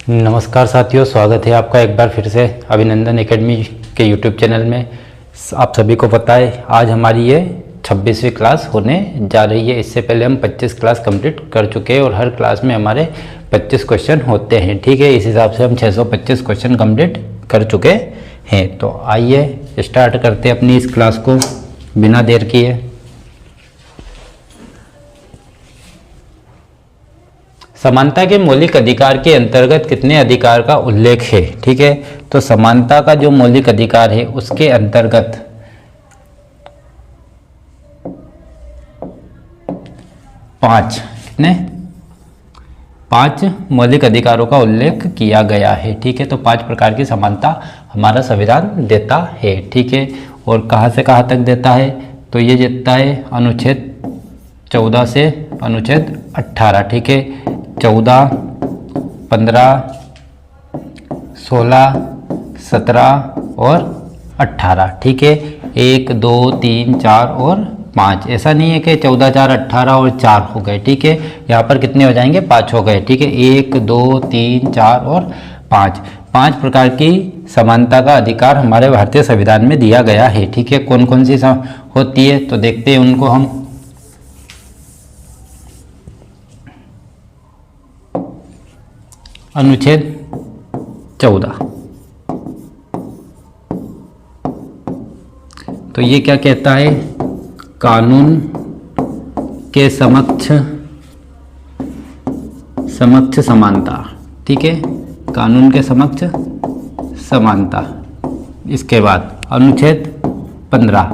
नमस्कार साथियों, स्वागत है आपका एक बार फिर से अभिनंदन एकेडमी के यूट्यूब चैनल में। आप सभी को पता है आज हमारी ये 26वीं क्लास होने जा रही है। इससे पहले हम 25 क्लास कंप्लीट कर चुके हैं और हर क्लास में हमारे 25 क्वेश्चन होते हैं। ठीक है, इस हिसाब से हम 625 क्वेश्चन कंप्लीट कर चुके हैं। तो आइए स्टार्ट करते हैं अपनी इस क्लास को बिना देर किए। समानता के मौलिक अधिकार के अंतर्गत कितने अधिकार का उल्लेख है? ठीक है, तो समानता का जो मौलिक अधिकार है उसके अंतर्गत 5 मौलिक अधिकारों का उल्लेख किया गया है। ठीक है, तो 5 प्रकार की समानता हमारा संविधान देता है। ठीक है, और कहाँ से कहाँ तक देता है? तो ये देता है अनुच्छेद 14 से अनुच्छेद 18। ठीक है, 14, 15, 16, 17 और 18। ठीक है, 1, 2, 3, 4 और 5। ऐसा नहीं है कि 14, 4, 18 और 4 हो गए। ठीक है, यहाँ पर कितने हो जाएंगे? 5 हो गए। ठीक है, 1, 2, 3, 4 और 5। 5 प्रकार की समानता का अधिकार हमारे भारतीय संविधान में दिया गया है। ठीक है, कौन कौन सी होती है तो देखते हैं उनको हम। अनुच्छेद 14, तो ये क्या कहता है? कानून के समक्ष समानता। ठीक है, कानून के समक्ष समानता। इसके बाद अनुच्छेद 15,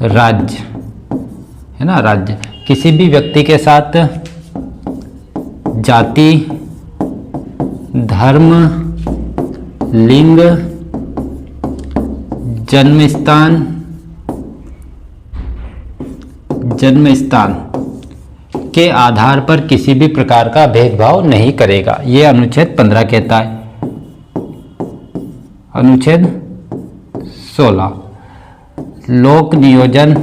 राज्य है ना, राज्य किसी भी व्यक्ति के साथ जाति, धर्म, लिंग, जन्म स्थान के आधार पर किसी भी प्रकार का भेदभाव नहीं करेगा। ये अनुच्छेद 15 कहता है। अनुच्छेद 16, लोक नियोजन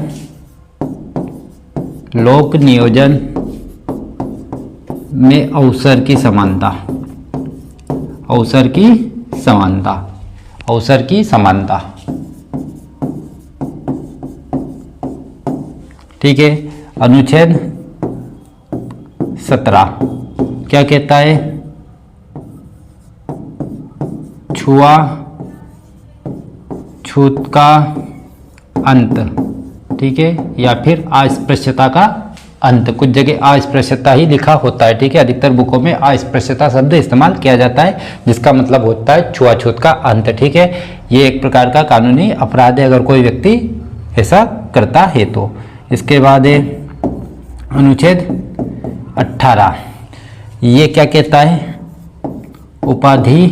में अवसर की समानता। ठीक है, अनुच्छेद 17 क्या कहता है? छूत का अंत। ठीक है, या फिर अस्पृश्यता का अंत। कुछ जगह अस्पृश्यता ही लिखा होता है। ठीक है, अधिकतर बुकों में अस्पृश्यता शब्द इस्तेमाल किया जाता है जिसका मतलब होता है छुआछूत का अंत। ठीक है, ये एक प्रकार का कानूनी अपराध है अगर कोई व्यक्ति ऐसा करता है तो। इसके बाद है अनुच्छेद 18, ये क्या कहता है? उपाधि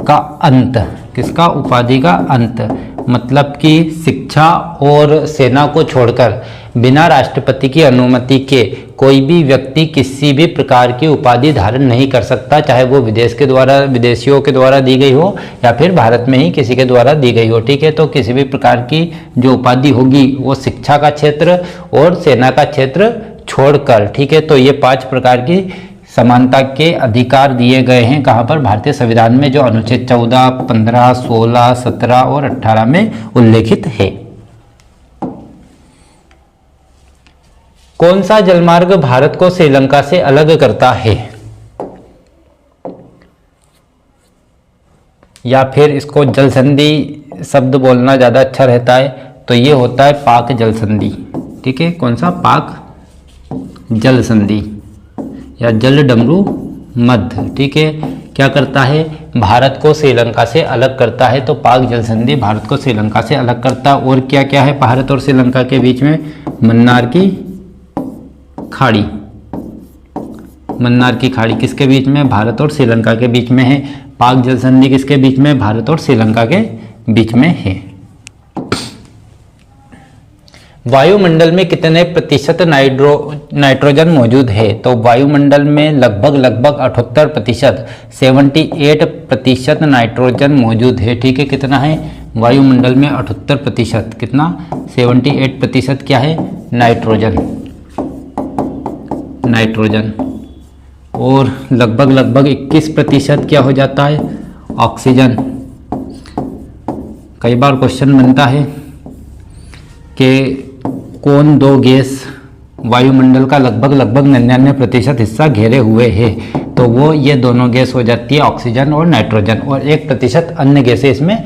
का अंत। किसका? उपाधि का अंत, मतलब कि शिक्षा और सेना को छोड़कर बिना राष्ट्रपति की अनुमति के कोई भी व्यक्ति किसी भी प्रकार की उपाधि धारण नहीं कर सकता, चाहे वो विदेशियों के द्वारा दी गई हो या फिर भारत में ही किसी के द्वारा दी गई हो। ठीक है, तो किसी भी प्रकार की जो उपाधि होगी वो शिक्षा का क्षेत्र और सेना का क्षेत्र छोड़कर। ठीक है, तो ये 5 प्रकार की समानता के अधिकार दिए गए हैं। कहाँ पर? भारतीय संविधान में, जो अनुच्छेद 14, 15, 16, 17 और 18 में उल्लेखित है। कौन सा जलमार्ग भारत को श्रीलंका से अलग करता है? या फिर इसको जल संधि शब्द बोलना ज़्यादा अच्छा रहता है, तो ये होता है पाक जल संधि। ठीक है, कौन सा? पाक जल संधि या जल डमरू मध्य। ठीक है, क्या करता है? भारत को श्रीलंका से अलग करता है। तो पाक जल संधि भारत को श्रीलंका से अलग करता है। और क्या क्या है भारत और श्रीलंका के बीच में? मन्नार की खाड़ी किसके बीच में? भारत और श्रीलंका के बीच में है। पाक जल संधि किसके बीच में? भारत और श्रीलंका के बीच में है। वायुमंडल में कितने प्रतिशत नाइट्रोजन मौजूद है? तो वायुमंडल में लगभग 78%, 78% नाइट्रोजन मौजूद है। ठीक है, कितना है? वायुमंडल में 78%, कितना? 78% क्या है? नाइट्रोजन। और लगभग 21% क्या हो जाता है, ऑक्सीजन। कई बार क्वेश्चन बनता है कि कौन दो गैस वायुमंडल का लगभग 99% हिस्सा घेरे हुए है, तो वो ये दोनों गैस हो जाती है ऑक्सीजन और नाइट्रोजन, और 1% अन्य गैसें इसमें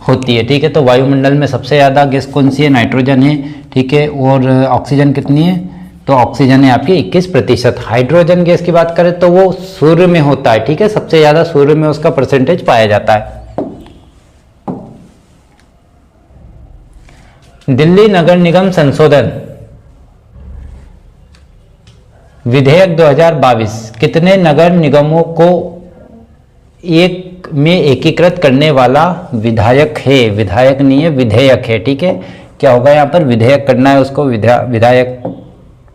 होती है। ठीक है, तो वायुमंडल में सबसे ज़्यादा गैस कौन सी है, नाइट्रोजन है। ठीक है, और ऑक्सीजन कितनी है, तो ऑक्सीजन है आपकी 21%। हाइड्रोजन गैस की बात करें तो वो सूर्य में होता है। ठीक है, सबसे ज़्यादा सूर्य में उसका परसेंटेज पाया जाता है। दिल्ली नगर निगम संशोधन विधेयक 2022 कितने नगर निगमों को एक में एकीकृत करने वाला विधायक है, विधायक नहीं है, विधेयक है। ठीक है, क्या होगा यहाँ पर, विधेयक करना है उसको, विधायक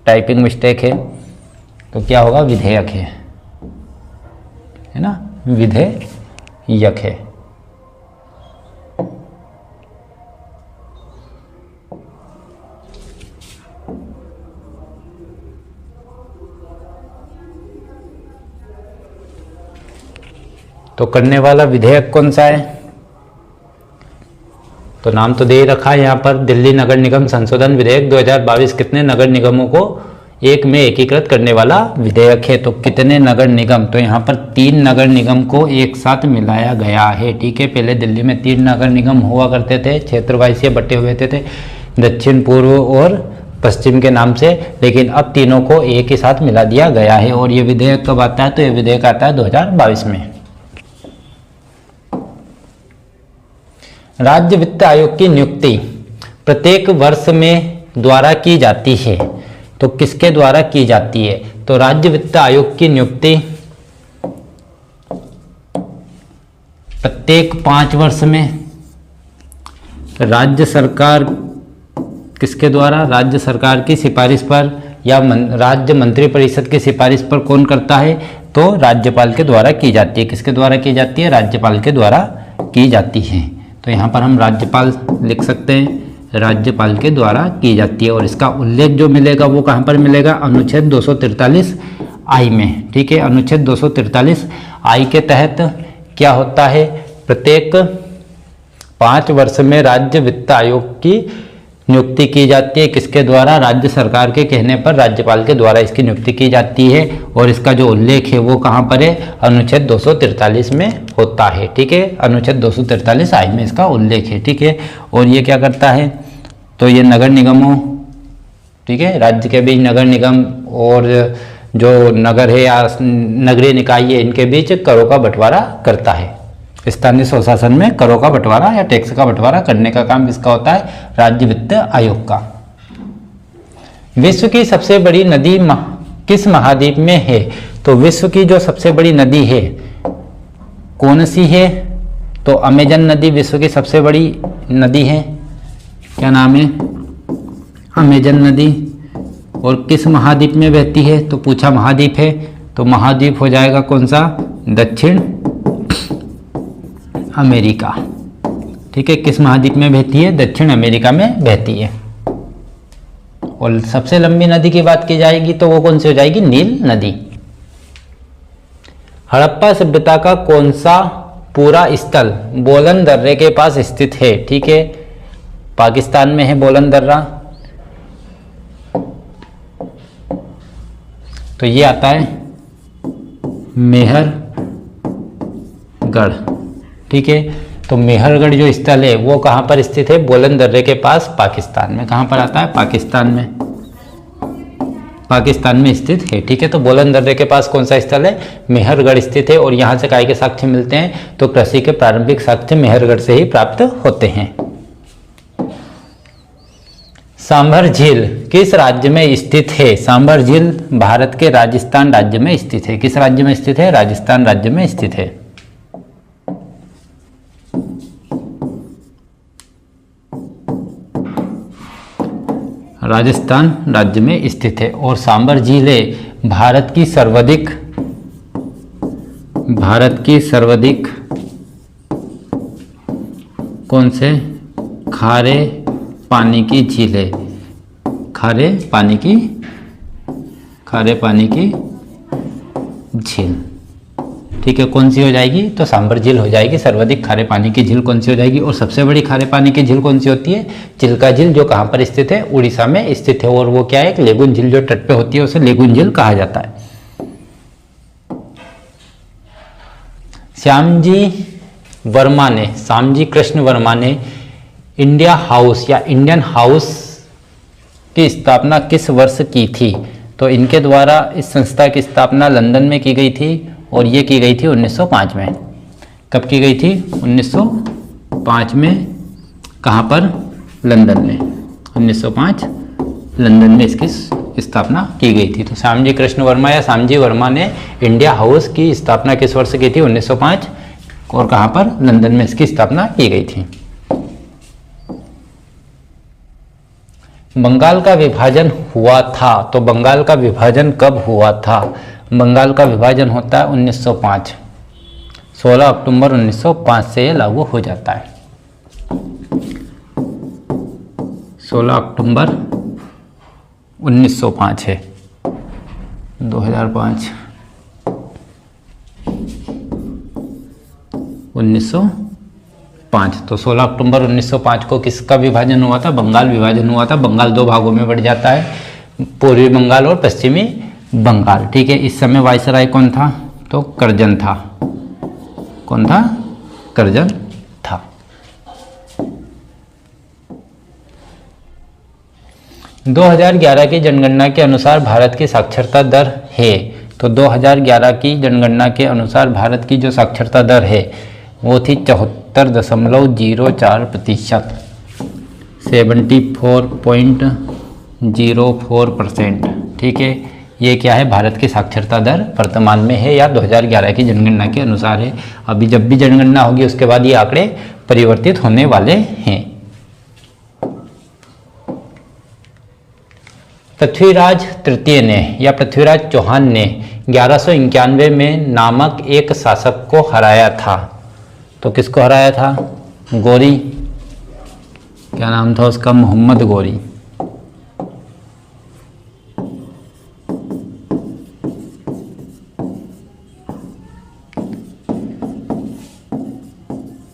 टाइपिंग मिस्टेक है, तो क्या होगा, विधेयक है ना, विधेयक है। तो करने वाला विधेयक कौन सा है, तो नाम तो दे रखा है यहाँ पर, दिल्ली नगर निगम संशोधन विधेयक 2022 कितने नगर निगमों को एक में एकीकृत करने वाला विधेयक है। तो कितने नगर निगम, तो यहाँ पर 3 नगर निगम को एक साथ मिलाया गया है। ठीक है, पहले दिल्ली में 3 नगर निगम हुआ करते थे, क्षेत्र वाइज से बटे हुए थे, दक्षिण, पूर्व और पश्चिम के नाम से, लेकिन अब तीनों को एक ही साथ मिला दिया गया है। और ये विधेयक कब आता है, तो ये विधेयक आता है 2022 में। राज्य वित्त आयोग की नियुक्ति प्रत्येक वर्ष में द्वारा की जाती है, तो किसके द्वारा की जाती है, तो राज्य वित्त आयोग की नियुक्ति प्रत्येक 5 वर्ष में राज्य सरकार, किसके द्वारा, राज्य सरकार की सिफारिश पर या राज्य मंत्रिपरिषद की सिफारिश पर कौन करता है, तो राज्यपाल के द्वारा की जाती है। किसके द्वारा की जाती है, राज्यपाल के द्वारा की जाती है। तो यहाँ पर हम राज्यपाल लिख सकते हैं, राज्यपाल के द्वारा की जाती है। और इसका उल्लेख जो मिलेगा वो कहाँ पर मिलेगा, अनुच्छेद 243 आई में। ठीक है, अनुच्छेद 243 आई के तहत क्या होता है, प्रत्येक 5 वर्ष में राज्य वित्त आयोग की नियुक्ति की जाती है। किसके द्वारा, राज्य सरकार के कहने पर राज्यपाल के द्वारा इसकी नियुक्ति की जाती है। और इसका जो उल्लेख है वो कहाँ पर है, अनुच्छेद 243 में होता है। ठीक है, अनुच्छेद 243 आई में इसका उल्लेख है। ठीक है, और ये क्या करता है, तो ये नगर निगमों, ठीक है, राज्य के बीच नगर निगम और जो नगर है या नगरीय निकाय है, इनके बीच करों का बंटवारा करता है। स्थानीय स्वशासन में करों का बंटवारा या टैक्स का बंटवारा करने का काम किसका होता है, राज्य वित्त आयोग का। विश्व की सबसे बड़ी नदी किस महाद्वीप में है, तो विश्व की जो सबसे बड़ी नदी है कौन सी है, तो अमेजन नदी विश्व की सबसे बड़ी नदी है। क्या नाम है, अमेजन नदी। और किस महाद्वीप में बहती है, तो पूछा महाद्वीप है, तो महाद्वीप हो जाएगा कौन सा, दक्षिण अमेरिका। ठीक है, किस महाद्वीप में बहती है, दक्षिण अमेरिका में बहती है। और सबसे लंबी नदी की बात की जाएगी तो वो कौन सी हो जाएगी, नील नदी। हड़प्पा सभ्यता का कौन सा पूरा स्थल बोलन दर्रे के पास स्थित है। ठीक है, पाकिस्तान में है बोलन दर्रा, तो ये आता है मेहरगढ़। ठीक है, तो मेहरगढ़ जो स्थल है वो कहाँ पर स्थित है, बोलन दर्रे के पास, पाकिस्तान में। कहाँ पर आता है, पाकिस्तान में, पाकिस्तान में स्थित है। ठीक है, तो बोलन दर्रे के पास कौन सा स्थल है, मेहरगढ़ स्थित है। और यहाँ से काय के साक्ष्य मिलते हैं, तो कृषि के प्रारंभिक साक्ष्य मेहरगढ़ से ही प्राप्त होते हैं। सांभर झील किस राज्य में स्थित है, सांभर झील भारत के राजस्थान राज्य में स्थित है। किस राज्य में स्थित है, राजस्थान राज्य में स्थित है। राजस्थान राज्य में स्थित है। और सांभर झील है भारत की सर्वाधिक कौन से खारे पानी की झील है, खारे पानी की झील। ठीक है, कौन सी हो जाएगी? तो सांबर झील हो जाएगी। सर्वाधिक खारे पानी की झील कौन सी हो जाएगी? और सबसे बड़ी खारे पानी की झील कौन सी होती है? चिल्का झील, जो कहाँ पर स्थित है? उड़ीसा में स्थित है। और वो क्या है? एक लेगुन झील जो तट पे होती है उसे लेगुन झील कहा जाता है। श्यामजी कृष्ण वर्मा ने इंडिया हाउस या इंडियन हाउस की स्थापना किस वर्ष की थी? तो इनके द्वारा इस संस्था की स्थापना लंदन में की गई थी और ये की गई थी 1905 में। कब की गई थी? 1905 में। कहाँ पर? लंदन में। 1905 लंदन में इसकी स्थापना की गई थी। तो श्यामजी कृष्ण वर्मा या श्यामजी वर्मा ने इंडिया हाउस की स्थापना किस वर्ष की थी? 1905। और कहाँ पर? लंदन में इसकी स्थापना की गई थी। बंगाल का विभाजन हुआ था, तो बंगाल का विभाजन कब हुआ था? बंगाल का विभाजन होता है 1905। 16 अक्टूबर 1905 से ये लागू हो जाता है। 16 अक्टूबर 1905 है। 2005 1905। तो 16 अक्टूबर 1905 को किसका विभाजन हुआ था? बंगाल विभाजन हुआ था। बंगाल दो भागों में बढ़ जाता है, पूर्वी बंगाल और पश्चिमी बंगाल। ठीक है, इस समय वायसराय कौन था? तो करजन था। कौन था? करजन था। – 2011 की जनगणना के अनुसार भारत की साक्षरता दर है। तो 2011 की जनगणना के अनुसार भारत की जो साक्षरता दर है वो थी 74.04%। 74.04%। ठीक है, ये क्या है? भारत की साक्षरता दर वर्तमान में है या 2011 की जनगणना के अनुसार है। अभी जब भी जनगणना होगी उसके बाद ये आंकड़े परिवर्तित होने वाले हैं। पृथ्वीराज तृतीय ने या पृथ्वीराज चौहान ने 1191 में नामक एक शासक को हराया था। तो किसको हराया था? गोरी। क्या नाम था उसका? मोहम्मद गोरी।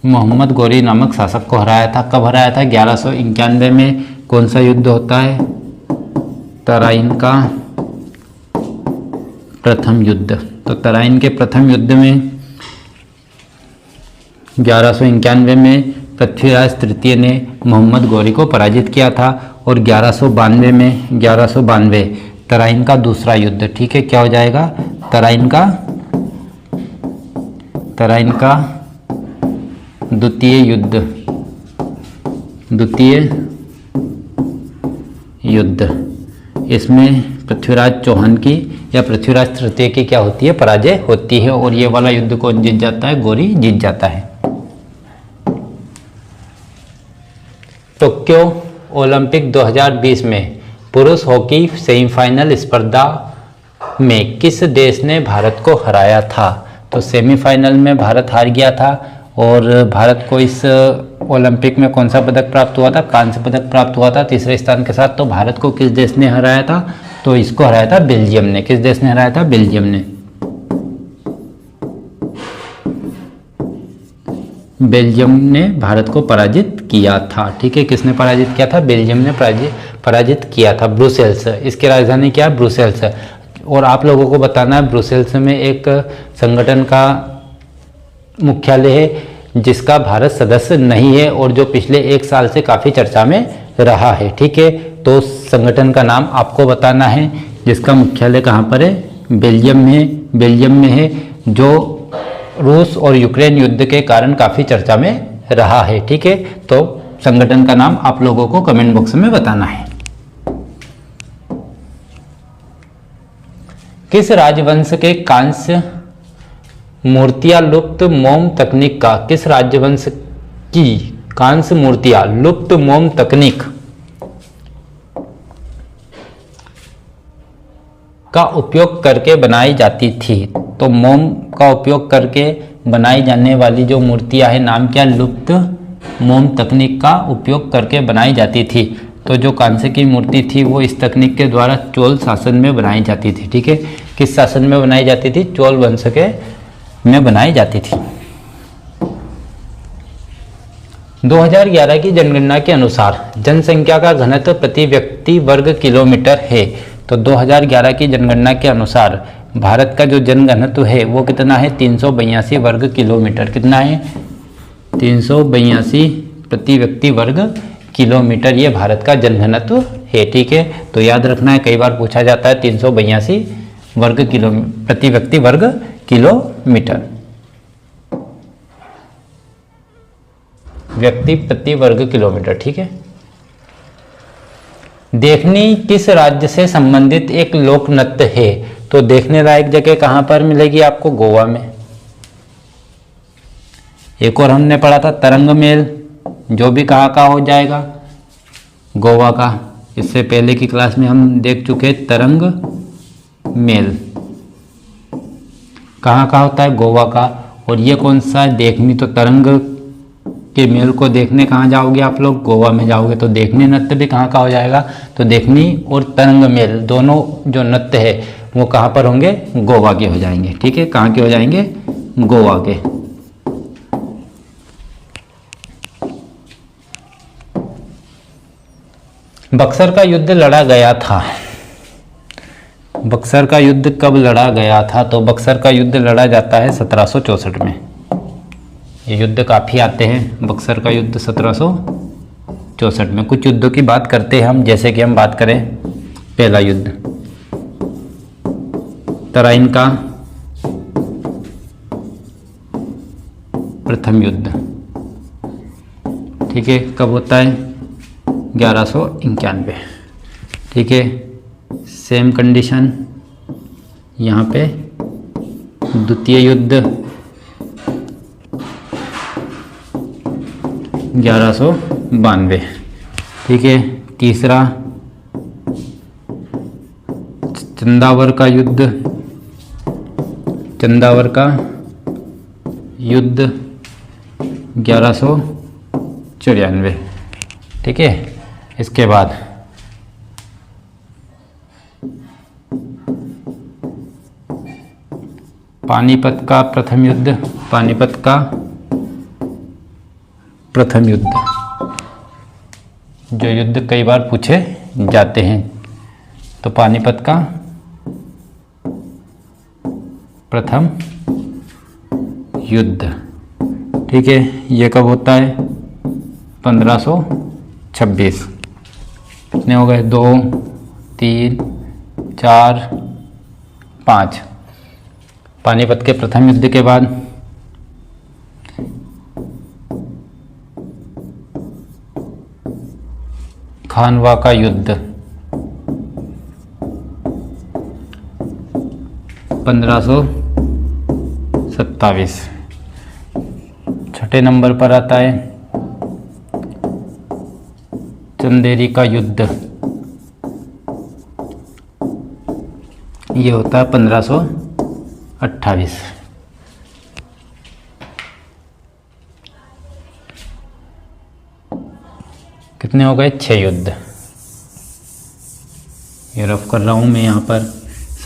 मोहम्मद गोरी नामक शासक को हराया था। कब हराया था? 1191 में। कौन सा युद्ध होता है? तराइन का प्रथम युद्ध। तो तराइन के प्रथम युद्ध में 1191 में पृथ्वीराज तृतीय ने मोहम्मद गोरी को पराजित किया था। और 1192 तराइन का दूसरा युद्ध। ठीक है, क्या हो जाएगा? तराइन का द्वितीय युद्ध। इसमें पृथ्वीराज चौहान की या पृथ्वीराज तृतीय की क्या होती है? पराजय होती है। और ये वाला युद्ध कौन जीत जाता है? गोरी जीत जाता है। टोक्यो ओलंपिक 2020 में पुरुष हॉकी सेमीफाइनल स्पर्धा में किस देश ने भारत को हराया था? तो सेमीफाइनल में भारत हार गया था। और भारत को इस ओलंपिक में कौन सा पदक प्राप्त हुआ था? कांस्य पदक प्राप्त हुआ था तीसरे स्थान के साथ। तो भारत को किस देश ने हराया था? तो इसको हराया था बेल्जियम ने। किस देश ने हराया था? बेल्जियम ने। बेल्जियम ने भारत को पराजित किया था। ठीक है, किसने पराजित किया था? बेल्जियम ने पराजित किया था। ब्रुसेल्स, इसकी राजधानी क्या है? ब्रुसेल्स। और आप लोगों को बताना है ब्रुसेल्स में एक संगठन का मुख्यालय है जिसका भारत सदस्य नहीं है और जो पिछले एक साल से काफ़ी चर्चा में रहा है। ठीक है, तो संगठन का नाम आपको बताना है जिसका मुख्यालय कहाँ पर है? बेल्जियम में है, जो रूस और यूक्रेन युद्ध के कारण काफ़ी चर्चा में रहा है। ठीक है, तो संगठन का नाम आप लोगों को कमेंट बॉक्स में बताना है। किस राजवंश के कांस्य मूर्तियां लुप्त मोम तकनीक का? किस राजवंश की कांस्य मूर्तियां लुप्त मोम तकनीक का उपयोग करके बनाई जाती थी? तो मोम का उपयोग करके बनाई जाने वाली जो मूर्तियां हैं, नाम क्या? लुप्त मोम तकनीक का उपयोग करके बनाई जाती थी। तो जो कांस्य की मूर्ति थी वो इस तकनीक के द्वारा चोल शासन में बनाई जाती थी। ठीक है, किस शासन में बनाई जाती थी? चोल वंश के में बनाई जाती थी। 2011 की जनगणना के अनुसार जनसंख्या का घनत्व प्रति व्यक्ति वर्ग किलोमीटर है। तो 2011 की जनगणना के अनुसार भारत का जो जनघनत्व है वो कितना है? 382 वर्ग किलोमीटर। कितना है? 382 प्रति व्यक्ति वर्ग किलोमीटर, ये भारत का जनघनत्व है। ठीक है, तो याद रखना है, कई बार पूछा जाता है 382 वर्ग किलोमीटर प्रति व्यक्ति वर्ग किलोमीटर, व्यक्ति प्रति वर्ग किलोमीटर। ठीक है। देखनी किस राज्य से संबंधित एक लोक नृत्य है? तो देखने लायक जगह कहां पर मिलेगी आपको? गोवा में। एक और हमने पढ़ा था तरंग मेल, जो भी कहाँ का हो जाएगा? गोवा का। इससे पहले की क्लास में हम देख चुके तरंग मेल कहाँ का होता है? गोवा का। और ये कौन सा है? देखनी। तो तरंग के मेल को देखने कहाँ जाओगे आप लोग? गोवा में जाओगे। तो देखनी नृत्य भी कहाँ का हो जाएगा? तो देखनी और तरंग मेल दोनों जो नृत्य है वो कहाँ पर होंगे? गोवा के हो जाएंगे। ठीक है, कहाँ के हो जाएंगे? गोवा के। बक्सर का युद्ध लड़ा गया था। बक्सर का युद्ध कब लड़ा गया था? तो बक्सर का युद्ध लड़ा जाता है 1764 में। ये युद्ध काफ़ी आते हैं। बक्सर का युद्ध 1764 में। कुछ युद्धों की बात करते हैं हम, जैसे कि हम बात करें पहला युद्ध तराइन का प्रथम युद्ध। ठीक है, कब होता है? 1191। ठीक है, सेम कंडीशन यहाँ पे। द्वितीय युद्ध 1192। ठीक है, तीसरा चंदावर का युद्ध, चंदावर का युद्ध 1194। ठीक है, इसके बाद पानीपत का प्रथम युद्ध, पानीपत का प्रथम युद्ध, जो युद्ध कई बार पूछे जाते हैं। तो पानीपत का प्रथम युद्ध। ठीक है, ये कब होता है? 1526। कितने हो गए? 2 3 4 5। पानीपत के प्रथम युद्ध के बाद खानवा का युद्ध 1527। छठे नंबर पर आता है चंदेरी का युद्ध। ये होता है 1528। कितने हो गए? 6 युद्ध। ये रफ कर रहा हूँ मैं, यहाँ पर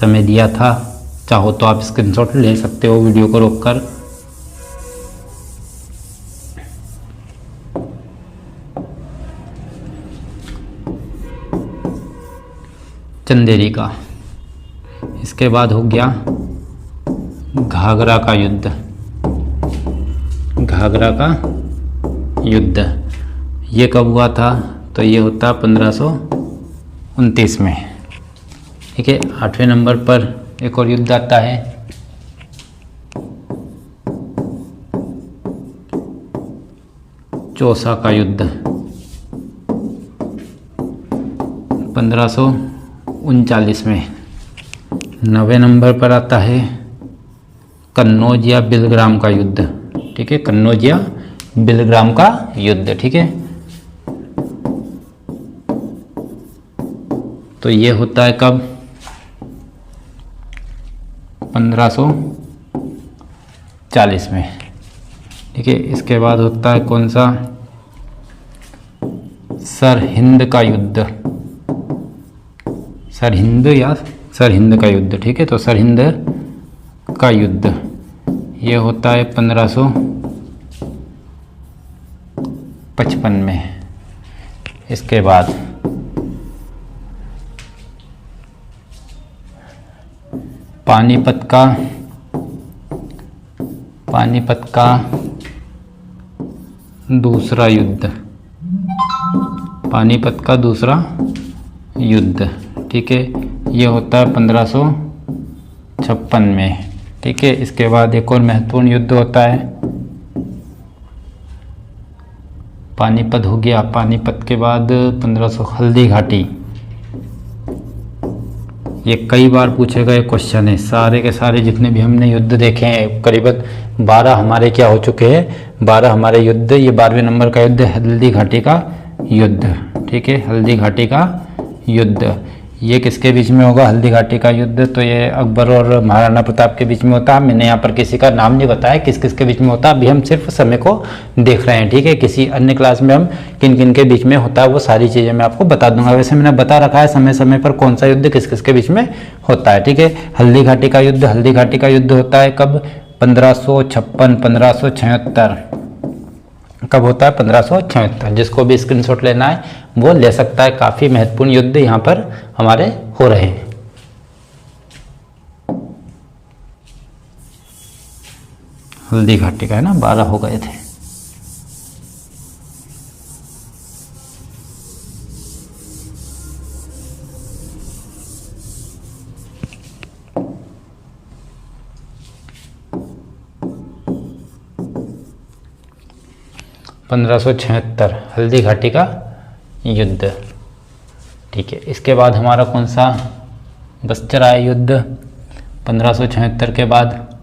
समय दिया था, चाहो तो आप स्क्रीनशॉट ले सकते हो वीडियो को रोककर। चंदेरी का। इसके बाद हो गया घाघरा का युद्ध, घाघरा का युद्ध। ये कब हुआ था? तो ये होता 1529 में। ठीक है, 8वें नंबर पर एक और युद्ध आता है चौसा का युद्ध 1539 में। 9वें नंबर पर आता है कन्नौज या बिलग्राम का युद्ध। ठीक है, कन्नौज या बिलग्राम का युद्ध। ठीक है, तो ये होता है कब? 1540 में। ठीक है, इसके बाद होता है कौन सा? सरहिंद का युद्ध, सरहिंद या सरहिंद का युद्ध, ठीक है। तो सरहिंद का युद्ध ये होता है 1555 में। इसके बाद पानीपत का दूसरा युद्ध, पानीपत का दूसरा युद्ध, ठीक है, ये होता है 1556 में, ठीक है। इसके बाद एक और महत्वपूर्ण युद्ध होता है, पानीपत हो गया। पानीपत के बाद 1500 हल्दी घाटी, ये कई बार पूछे गए क्वेश्चन है। सारे के सारे जितने भी हमने युद्ध देखे हैं, करीबन 12 हमारे क्या हो चुके हैं, 12 हमारे युद्ध। ये 12वें नंबर का युद्ध हल्दी घाटी का युद्ध, ठीक है, हल्दी घाटी का युद्ध। ये किसके बीच में होगा हल्दी घाटी का युद्ध? तो ये अकबर और महाराणा प्रताप के बीच में होता है। मैंने यहाँ पर किसी का नाम नहीं बताया किस किस के बीच में होता है, अभी हम सिर्फ समय को देख रहे हैं, ठीक है। किसी अन्य क्लास में हम किन किन के बीच में होता है वो सारी चीज़ें मैं आपको बता दूंगा। वैसे मैंने बता रखा है समय समय पर कौन सा युद्ध किस किस के बीच में होता है, ठीक है। हल्दी घाटी का युद्ध, हल्दी घाटी का युद्ध होता है कब? 1556, 1576। कब होता है? 1576। जिसको भी स्क्रीनशॉट लेना है वो ले सकता है। काफ़ी महत्वपूर्ण युद्ध यहाँ पर हमारे हो रहे हैं। हल्दी घाटी का है ना, 12 हो गए थे। (1576) हल्दी घाटी का युद्ध, ठीक है। इसके बाद हमारा कौन सा बच रहा है युद्ध 1576 के बाद?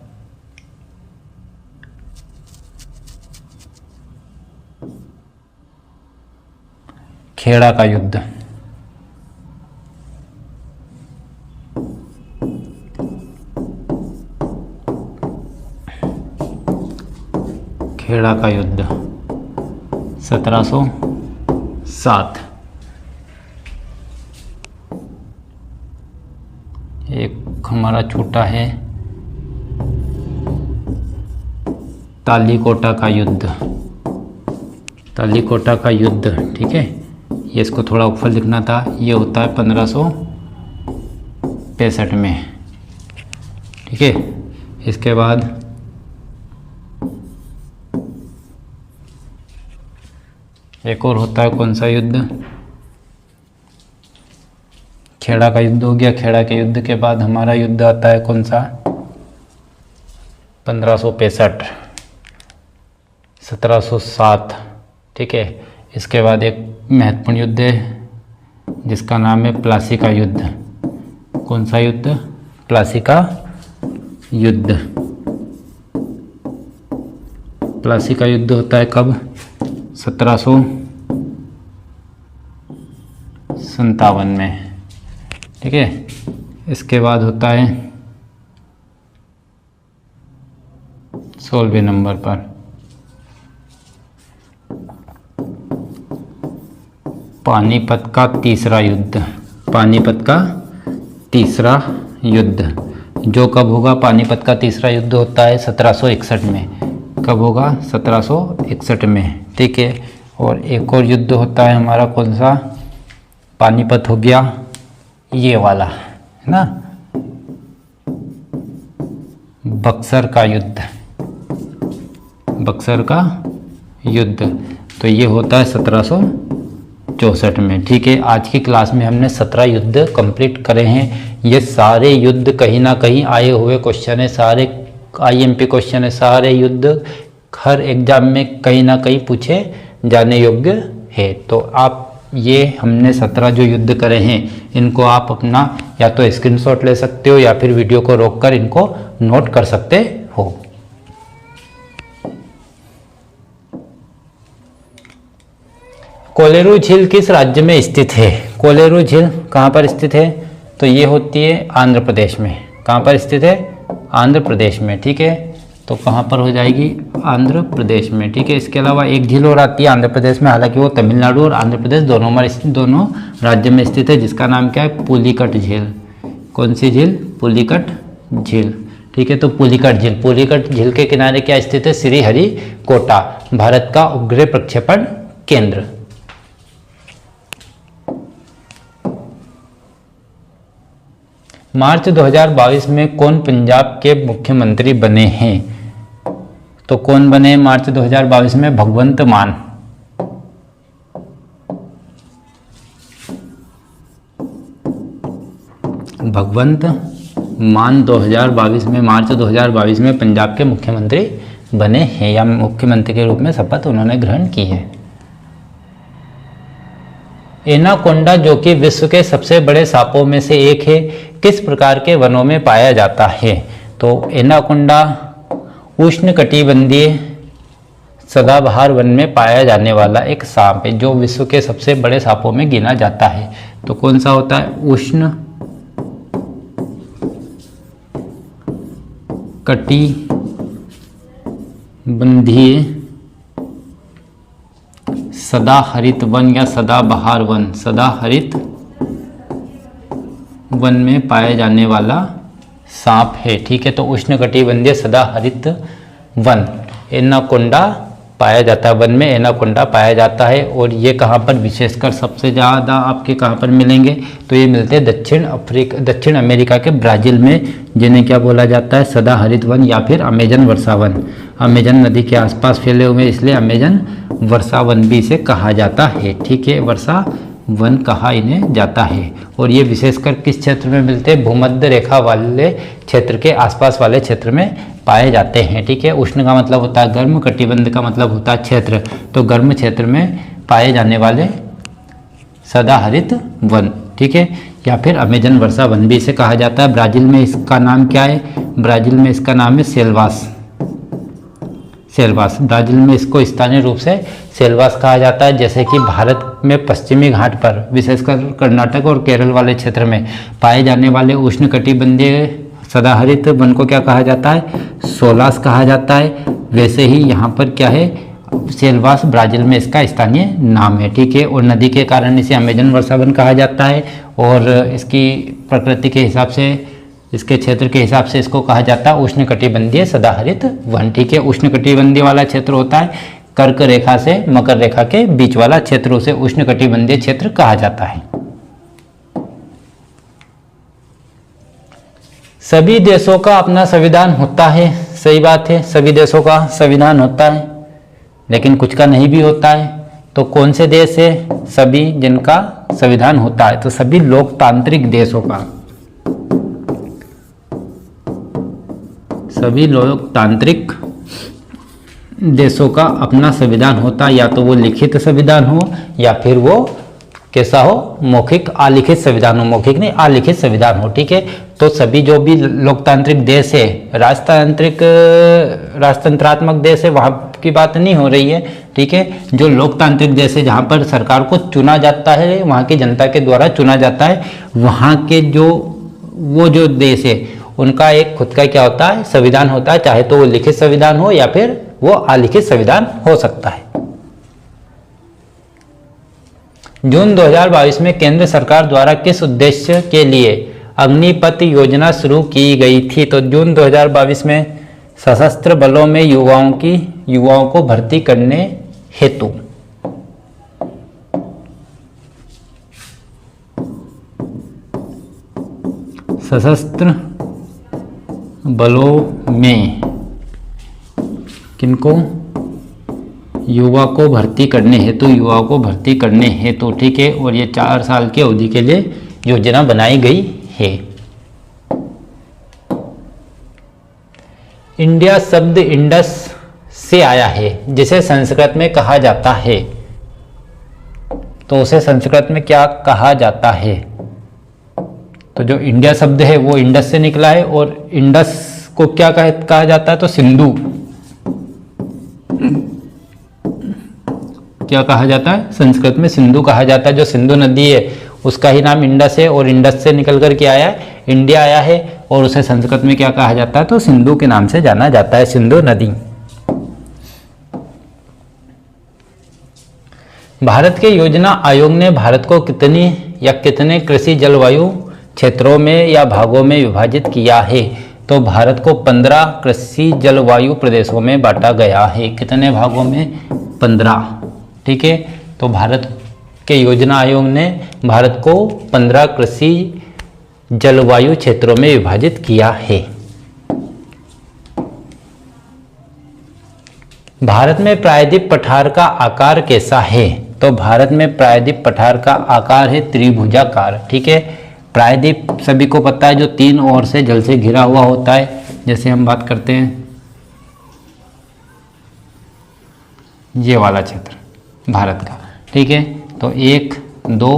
खेड़ा का युद्ध, खेड़ा का युद्ध 1707। एक हमारा छोटा है तालीकोटा का युद्ध, तालीकोटा का युद्ध, ठीक है। ये इसको थोड़ा ऊपर लिखना था। ये होता है 1565 में, ठीक है। इसके बाद एक और होता है कौन सा युद्ध? खेड़ा का युद्ध हो गया। खेड़ा के युद्ध के बाद हमारा युद्ध आता है कौन सा? 1565, 1707, ठीक है। इसके बाद एक महत्वपूर्ण युद्ध है जिसका नाम है प्लासी का युद्ध। कौन सा युद्ध? प्लासी का युद्ध। प्लासी का युद्ध होता है कब? 1757 में, ठीक है। इसके बाद होता है 16वें नंबर पर पानीपत का तीसरा युद्ध। पानीपत का तीसरा युद्ध जो कब होगा? पानीपत का तीसरा युद्ध होता है 1761 में। कब होगा? 1761 में, ठीक है। और एक और युद्ध होता है हमारा कौन सा? पानीपत हो गया ये वाला, है ना, बक्सर का युद्ध, बक्सर का युद्ध। तो ये होता है 1764 में, ठीक है। आज की क्लास में हमने 17 युद्ध कंप्लीट करे हैं। ये सारे युद्ध कहीं ना कहीं आए हुए क्वेश्चन है, सारे IMP क्वेश्चन है, सारे युद्ध हर एग्जाम में कहीं ना कहीं पूछे जाने योग्य है। तो आप ये हमने 17 जो युद्ध करे हैं इनको आप अपना या तो स्क्रीनशॉट ले सकते हो या फिर वीडियो को रोककर इनको नोट कर सकते हो। कोलेरू झील किस राज्य में स्थित है? कोलेरू झील कहाँ पर स्थित है? तो ये होती है आंध्र प्रदेश में। कहाँ पर स्थित है? आंध्र प्रदेश में, ठीक है। तो कहाँ पर हो जाएगी? आंध्र प्रदेश में, ठीक है। इसके अलावा एक झील और आती है आंध्र प्रदेश में, हालांकि वो तमिलनाडु और आंध्र प्रदेश दोनों राज्य में स्थित है, जिसका नाम क्या है? पुलिकट झील। कौन सी झील? पुलिकट झील। ठीक है, तो पुलिकट झील के किनारे क्या स्थित है? श्रीहरिकोटा, भारत का उपग्रह प्रक्षेपण केंद्र। मार्च 2022 में कौन पंजाब के मुख्यमंत्री बने हैं? तो कौन बने मार्च 2022 में? भगवंत मान। भगवंत मान 2022 में, मार्च 2022 में पंजाब के मुख्यमंत्री बने हैं, या मुख्यमंत्री के रूप में शपथ उन्होंने ग्रहण की है। एनाकोंडा, जो कि विश्व के सबसे बड़े सांपों में से एक है, किस प्रकार के वनों में पाया जाता है? तो एनाकोंडा उष्णकटिबंधीय सदाबहार वन में पाया जाने वाला एक सांप है, जो विश्व के सबसे बड़े सांपों में गिना जाता है। तो कौन सा होता है? उष्ण कटिबंधीय सदाहरित वन या सदाबहार वन, सदाहरित वन में पाया जाने वाला सांप है। ठीक है, तो उष्णकटिबंधीय सदाहरित वन एनाकोंडा पाया जाता है, वन में एनाकोंडा पाया जाता है। और ये कहाँ पर विशेषकर सबसे ज़्यादा आपके कहाँ पर मिलेंगे? तो ये मिलते हैं दक्षिण अमेरिका के ब्राज़ील में, जिन्हें क्या बोला जाता है? सदाहरित वन या फिर अमेजन वर्षा वन। अमेजन नदी के आसपास फैले हुए, इसलिए अमेजन वर्षा वन भी इसे कहा जाता है। ठीक है, वर्षा वन कहा इन्हें जाता है। और ये विशेषकर किस क्षेत्र में मिलते हैं? भूमध्य रेखा वाले क्षेत्र के आसपास वाले क्षेत्र में पाए जाते हैं। ठीक है, उष्ण का मतलब होता है गर्म, कटिबंध का मतलब होता है क्षेत्र, तो गर्म क्षेत्र में पाए जाने वाले सदाहरित वन। ठीक है, या फिर अमेजन वर्षा वन भी इसे कहा जाता है। ब्राज़ील में इसका नाम क्या है? ब्राज़ील में इसका नाम है सेल्वास। ब्राज़ील में इसको स्थानीय रूप से सेल्वास कहा जाता है। जैसे कि भारत में पश्चिमी घाट पर, विशेषकर कर्नाटक और केरल वाले क्षेत्र में पाए जाने वाले उष्णकटिबंधीय सदाहरित वन को क्या कहा जाता है? सोलास कहा जाता है। वैसे ही यहाँ पर क्या है? सेल्वास ब्राज़ील में इसका स्थानीय नाम है। ठीक है, और नदी के कारण इसे अमेजन वर्षा वन कहा जाता है, और इसकी प्रकृति के हिसाब से, इसके क्षेत्र के हिसाब से इसको कहा जाता है उष्णकटिबंधीय सदाहरित वन। ठीक है, उष्णकटिबंधीय वाला क्षेत्र होता है कर्क रेखा से मकर रेखा के बीच वाला क्षेत्र, उसे उष्णकटिबंधीय क्षेत्र कहा जाता है। सभी देशों का अपना संविधान होता है, सही बात है, सभी देशों का संविधान होता है, लेकिन कुछ का नहीं भी होता है। तो कौन से देश है सभी जिनका संविधान होता है? तो सभी लोकतांत्रिक देशों का, सभी लोकतांत्रिक देशों का अपना संविधान होता है, या तो वो लिखित संविधान हो या फिर वो कैसा हो? मौखिक अलिखित संविधान हो। मौखिक नहीं, अलिखित संविधान हो। ठीक है, तो सभी जो भी लोकतांत्रिक देश है, राजतंत्रात्मक देश है, वहाँ की बात नहीं हो रही है। ठीक है, जो लोकतांत्रिक देश है जहाँ पर सरकार को चुना जाता है, वहाँ की जनता के द्वारा चुना जाता है, वहाँ के जो देश है उनका एक खुद का क्या होता है? संविधान होता है, चाहे तो वो लिखित संविधान हो या फिर वो अलिखित संविधान हो सकता है। जून 2022 में केंद्र सरकार द्वारा किस उद्देश्य के लिए अग्निपथ योजना शुरू की गई थी? तो जून 2022 में सशस्त्र बलों में युवाओं को भर्ती करने हेतु सशस्त्र बलों में किनको? युवा को भर्ती करने हेतु, युवाओं को भर्ती करने हेतु। ठीक है, और ये 4 साल की अवधि के लिए योजना बनाई गई है। इंडिया शब्द इंडस से आया है, जिसे संस्कृत में कहा जाता है। तो उसे संस्कृत में क्या कहा जाता है? तो जो इंडिया शब्द है वो इंडस से निकला है, और इंडस को क्या कहा जाता है? तो सिंधु। क्या कहा जाता है? संस्कृत में सिंधु कहा जाता है। जो सिंधु नदी है उसका ही नाम इंडस है, और इंडस से निकल कर के आया है, इंडिया आया है, और उसे संस्कृत में क्या कहा जाता है? तो सिंधु के नाम से जाना जाता है, सिंधु नदी। भारत के योजना आयोग ने भारत को कितने कृषि जलवायु क्षेत्रों में या भागों में विभाजित किया है। तो भारत को 15 कृषि जलवायु प्रदेशों में बांटा गया है। कितने भागों में? 15। ठीक है, तो भारत के योजना आयोग ने भारत को 15 कृषि जलवायु क्षेत्रों में विभाजित किया है। भारत में प्रायद्वीप पठार का आकार कैसा है? तो भारत में प्रायद्वीप पठार का आकार है त्रिभुजाकार। ठीक है, प्रायद्वीप सभी को पता है जो 3 ओर से जल से घिरा हुआ होता है। जैसे हम बात करते हैं ये वाला क्षेत्र भारत का, ठीक है, तो 1 2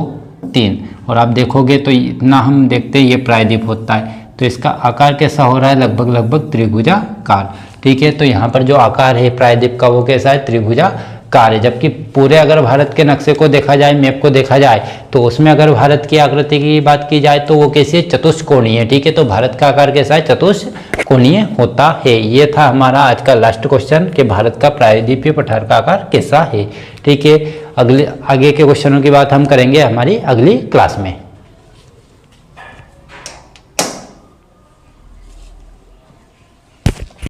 3 और आप देखोगे तो इतना हम देखते हैं ये प्रायद्वीप होता है, तो इसका आकार कैसा हो रहा है? लगभग त्रिभुजाकार। ठीक है, तो यहाँ पर जो आकार है प्रायद्वीप का वो कैसा है? त्रिभुजाकार है। जबकि पूरे अगर भारत के नक्शे को देखा जाए, मैप को देखा जाए, तो उसमें अगर भारत की आकृति की बात की जाए तो वो कैसी है? चतुष्कोणीय है। ठीक है, तो भारत का आकार कैसा है? चतुष्कोणीय होता है। ये था हमारा आज का लास्ट क्वेश्चन कि भारत का प्रायद्वीपीय पठार का आकार कैसा है। ठीक है, आगे के क्वेश्चनों की बात हम करेंगे हमारी अगली क्लास में।